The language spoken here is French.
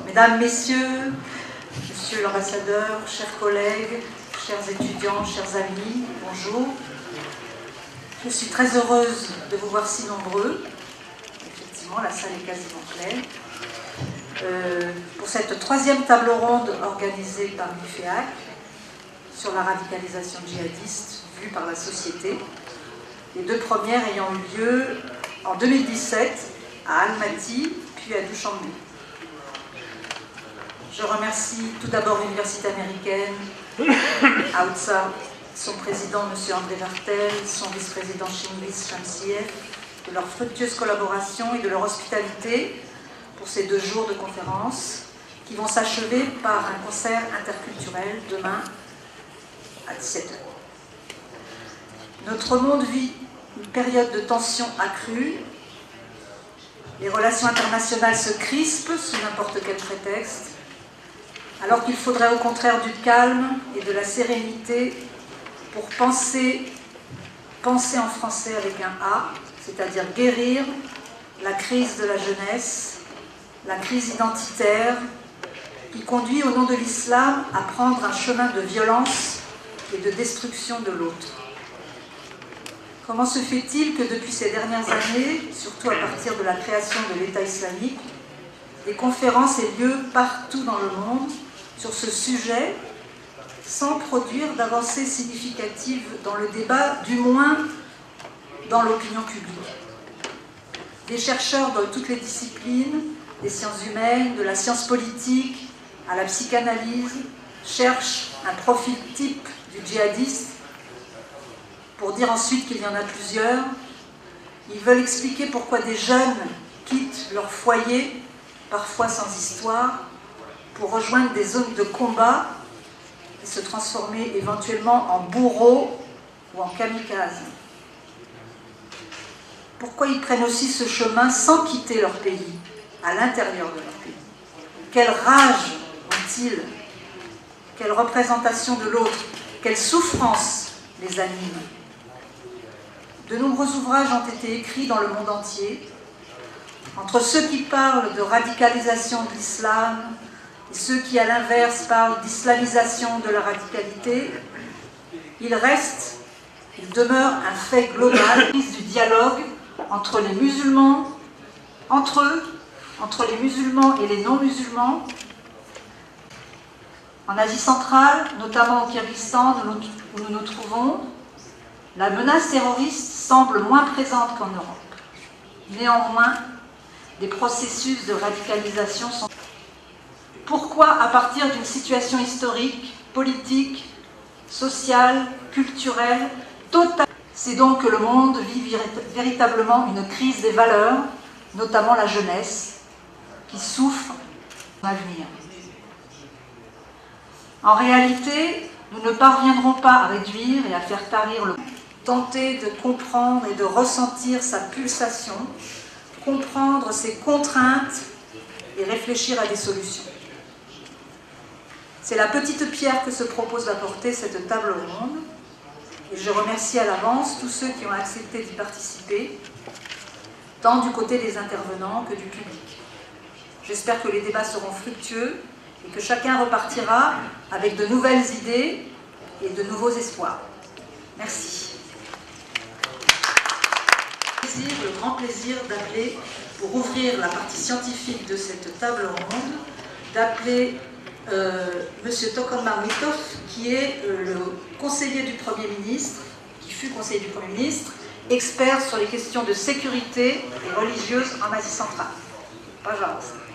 Mesdames, Messieurs, Monsieur l'ambassadeur, chers collègues, chers étudiants, chers amis, bonjour. Je suis très heureuse de vous voir si nombreux. Effectivement, la salle est quasiment pleine. Pour cette troisième table ronde organisée par l'IFEAC sur la radicalisation djihadiste vue par la société, les deux premières ayant eu lieu en 2017 à Almaty puis à Dushanbe. Je remercie tout d'abord l'université américaine, AUTSA, son président M. André Vartel, son vice-président Chingiz Shamsiev, de leur fructueuse collaboration et de leur hospitalité pour ces 2 jours de conférence qui vont s'achever par un concert interculturel demain à 17h. Notre monde vit une période de tension accrue. Les relations internationales se crispent sous n'importe quel prétexte, alors qu'il faudrait au contraire du calme et de la sérénité pour penser en français avec un A, c'est-à-dire guérir la crise de la jeunesse, la crise identitaire qui conduit au nom de l'islam à prendre un chemin de violence et de destruction de l'autre. Comment se fait-il que depuis ces dernières années, surtout à partir de la création de l'État islamique, des conférences aient lieu partout dans le monde sur ce sujet, sans produire d'avancées significatives dans le débat, du moins dans l'opinion publique? Des chercheurs dans toutes les disciplines, des sciences humaines, de la science politique à la psychanalyse, cherchent un profil type du djihadiste pour dire ensuite qu'il y en a plusieurs. Ils veulent expliquer pourquoi des jeunes quittent leur foyer, parfois sans histoire, pour rejoindre des zones de combat et se transformer éventuellement en bourreaux ou en kamikazes. Pourquoi ils prennent aussi ce chemin sans quitter leur pays, à l'intérieur de leur pays? Quelle rage ont-ils? Quelle représentation de l'autre? Quelle souffrance les anime? De nombreux ouvrages ont été écrits dans le monde entier. Entre ceux qui parlent de radicalisation de l'islam et ceux qui, à l'inverse, parlent d'islamisation de la radicalité, il demeure un fait global du dialogue entre les musulmans, entre eux, entre les musulmans et les non-musulmans. En Asie centrale, notamment au Kyrgyzstan où nous nous trouvons, la menace terroriste semble moins présente qu'en Europe. Néanmoins, des processus de radicalisation sont... Pourquoi, à partir d'une situation historique, politique, sociale, culturelle, totale, c'est donc que le monde vit véritablement une crise des valeurs, notamment la jeunesse, qui souffre de l'avenir. En réalité, nous ne parviendrons pas à réduire et à faire tarir le... Tenter de comprendre et de ressentir sa pulsation, comprendre ses contraintes et réfléchir à des solutions. C'est la petite pierre que se propose d'apporter cette table ronde, et je remercie à l'avance tous ceux qui ont accepté d'y participer, tant du côté des intervenants que du public. J'espère que les débats seront fructueux et que chacun repartira avec de nouvelles idées et de nouveaux espoirs. Merci. Le grand plaisir d'appeler, pour ouvrir la partie scientifique de cette table ronde, d'appeler M. Tokhon Mamikov, qui est le conseiller du Premier ministre, qui fut conseiller du Premier ministre, expert sur les questions de sécurité et religieuse en Asie centrale. Pожалуйста.